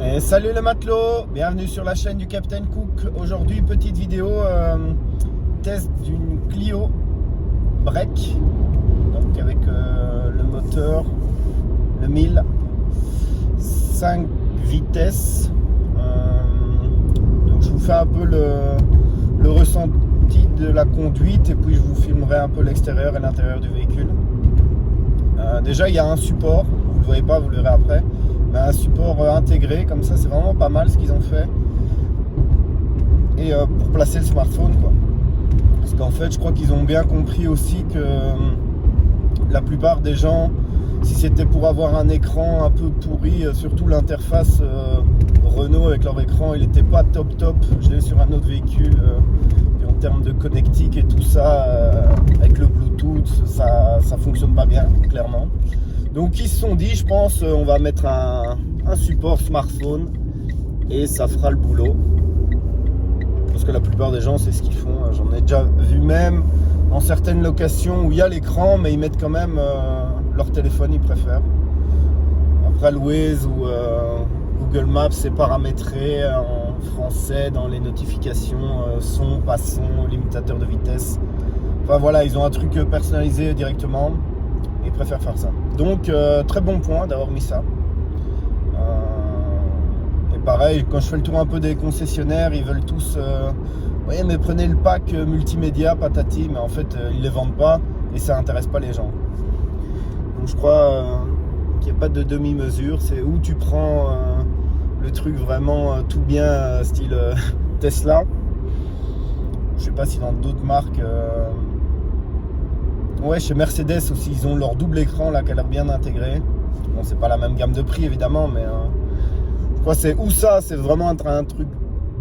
Et salut les matelots, bienvenue sur la chaîne du Captain Cook. Aujourd'hui, petite vidéo test d'une Clio break, donc avec le moteur, le 1000, 5 vitesses. Donc je vous fais un peu le ressenti de la conduite et puis je vous filmerai un peu l'extérieur et l'intérieur du véhicule. Déjà il y a un support, vous ne le voyez pas, vous le verrez après. Un support intégré, comme ça c'est vraiment pas mal ce qu'ils ont fait. Et pour placer le smartphone quoi. Parce qu'en fait je crois qu'ils ont bien compris aussi que la plupart des gens, si c'était pour avoir un écran un peu pourri, surtout l'interface Renault avec leur écran, il n'était pas top. Je l'ai sur un autre véhicule, et en termes de connectique et tout ça, avec le Bluetooth, ça fonctionne pas bien, clairement. Donc ils se sont dit, je pense, on va mettre un support smartphone et ça fera le boulot. Parce que la plupart des gens, c'est ce qu'ils font. J'en ai déjà vu même dans certaines locations où il y a l'écran, mais ils mettent quand même leur téléphone, ils préfèrent. Après, le Waze ou Google Maps, c'est paramétré en français dans les notifications, son, pas son, limitateur de vitesse. Enfin voilà, ils ont un truc personnalisé directement. Ils préfèrent faire ça. Donc très bon point d'avoir mis ça. Et pareil, quand je fais le tour un peu des concessionnaires, ils veulent tous oui mais prenez le pack multimédia patati, mais en fait ils les vendent pas et ça intéresse pas les gens. Donc je crois qu'il n'y a pas de demi-mesure, c'est où tu prends le truc vraiment tout bien style Tesla. Je sais pas si dans d'autres marques ouais, chez Mercedes aussi, ils ont leur double écran là qui a l'air bien intégré. Bon, c'est pas la même gamme de prix évidemment, mais je crois que c'est ou ça, c'est vraiment un truc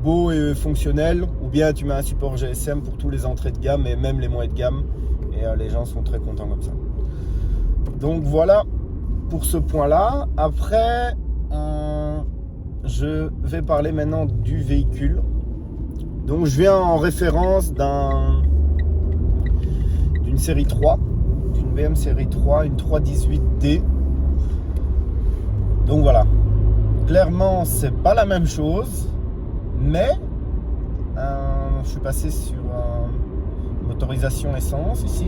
beau et fonctionnel, ou bien tu mets un support GSM pour tous les entrées de gamme et même les moyens de gamme, et les gens sont très contents comme ça. Donc voilà pour ce point-là. Après, je vais parler maintenant du véhicule. Donc je viens en référence d'une série 3, d'une BM série 3, une 318D. Donc voilà, clairement c'est pas la même chose, mais je suis passé sur une motorisation essence ici,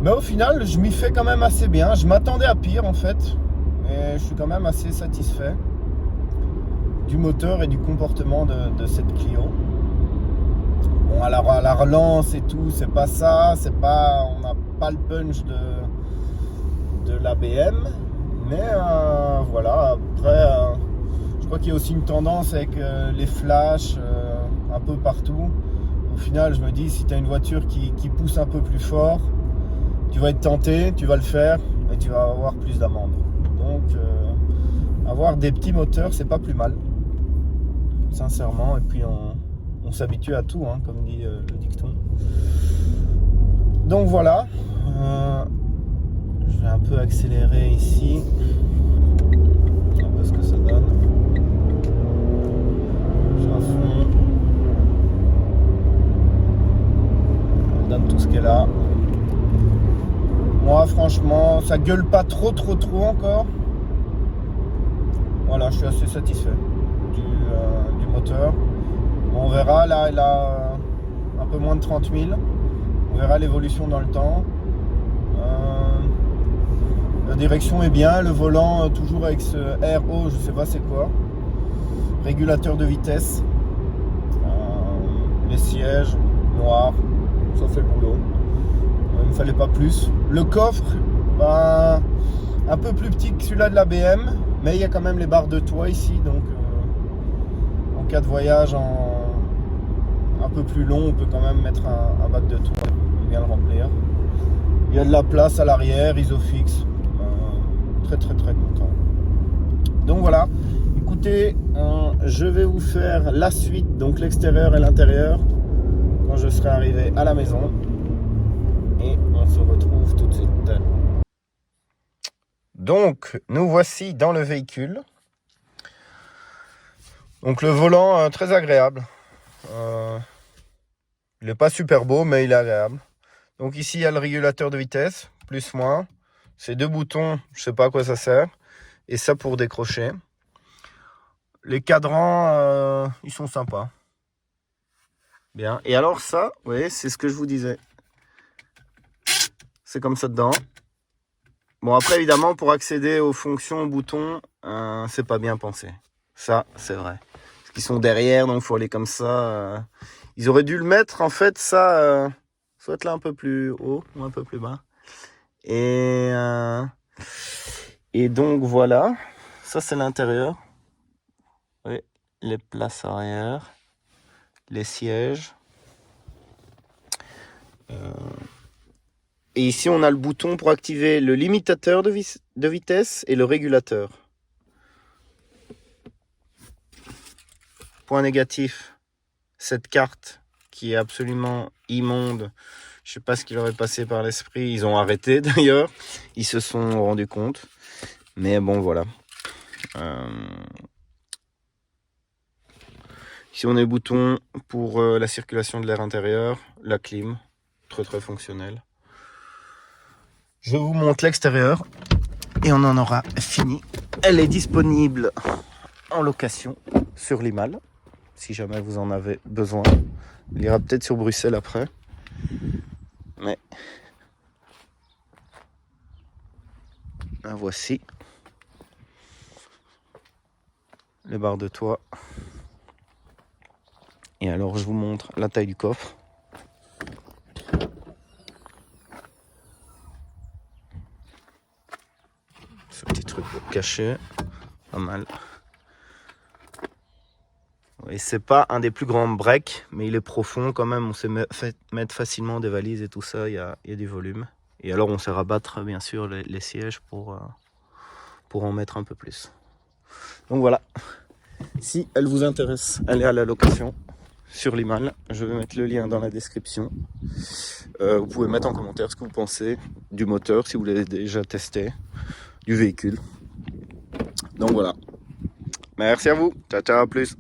mais au final je m'y fais quand même assez bien. Je m'attendais à pire en fait, mais je suis quand même assez satisfait du moteur et du comportement de cette Clio. Bon, à la relance et tout, c'est pas ça, on n'a pas le punch de la BM, mais voilà. Après, je crois qu'il y a aussi une tendance avec les flashs un peu partout. Au final, je me dis, si tu as une voiture qui pousse un peu plus fort, tu vas être tenté, tu vas le faire, et tu vas avoir plus d'amende. Donc, avoir des petits moteurs, c'est pas plus mal, sincèrement. Et puis, on s'habitue à tout, hein, comme dit le dicton. Donc voilà, je vais un peu accélérer ici, un peu ce que ça donne. Je suis à fond, on donne tout ce qu'elle a. Moi franchement, ça gueule pas trop encore. Voilà, je suis assez satisfait du moteur. On verra, là elle a un peu moins de 30 000. On verra l'évolution dans le temps. La direction est bien, le volant toujours avec ce RO, je sais pas c'est quoi. Régulateur de vitesse. Les sièges noirs, ça fait le boulot. Il ne fallait pas plus. Le coffre, un peu plus petit que celui-là de la BM, mais il y a quand même les barres de toit ici, donc en cas de voyage un peu plus long, on peut quand même mettre un bac de toit et bien le remplir. Il y a de la place à l'arrière, Isofix, très content. Donc voilà, écoutez, je vais vous faire la suite, donc l'extérieur et l'intérieur, quand je serai arrivé à la maison. Et on se retrouve tout de suite. Donc, nous voici dans le véhicule. Donc le volant, très agréable. Il n'est pas super beau, mais il est agréable. Donc ici, il y a le régulateur de vitesse, plus, moins. Ces deux boutons, je ne sais pas à quoi ça sert. Et ça pour décrocher. Les cadrans, ils sont sympas. Bien. Et alors ça, oui, c'est ce que je vous disais. C'est comme ça dedans. Bon, après, évidemment, pour accéder aux fonctions, aux boutons, c'est pas bien pensé. Ça, c'est vrai. Parce qu'ils sont derrière, donc il faut aller comme ça. Ils auraient dû le mettre, en fait, ça, soit là un peu plus haut ou un peu plus bas. Et donc, voilà. Ça, c'est l'intérieur. Oui, les places arrière. Les sièges. Et ici, on a le bouton pour activer le limitateur de vitesse et le régulateur. Point négatif, cette carte qui est absolument immonde. Je ne sais pas ce qui leur est passé par l'esprit. Ils ont arrêté d'ailleurs. Ils se sont rendus compte. Mais bon, voilà. Ici, on a le bouton pour la circulation de l'air intérieur, la clim. Très très fonctionnel. Je vous montre l'extérieur et on en aura fini. Elle est disponible en location sur Limal, si jamais vous en avez besoin. Il ira peut-être sur Bruxelles après. Mais la voici. Les barres de toit. Et alors je vous montre la taille du coffre. Ce petit truc pour cacher. Pas mal. Et c'est pas un des plus grands breaks, mais il est profond quand même. On sait mettre facilement des valises et tout ça. Il y a du volume. Et alors on sait rabattre bien sûr les sièges pour en mettre un peu plus. Donc voilà. Si elle vous intéresse, elle est à la location sur Limal. Je vais mettre le lien dans la description. Vous pouvez mettre en commentaire ce que vous pensez du moteur, si vous l'avez déjà testé, du véhicule. Donc voilà. Merci à vous. Ciao, ciao, à plus.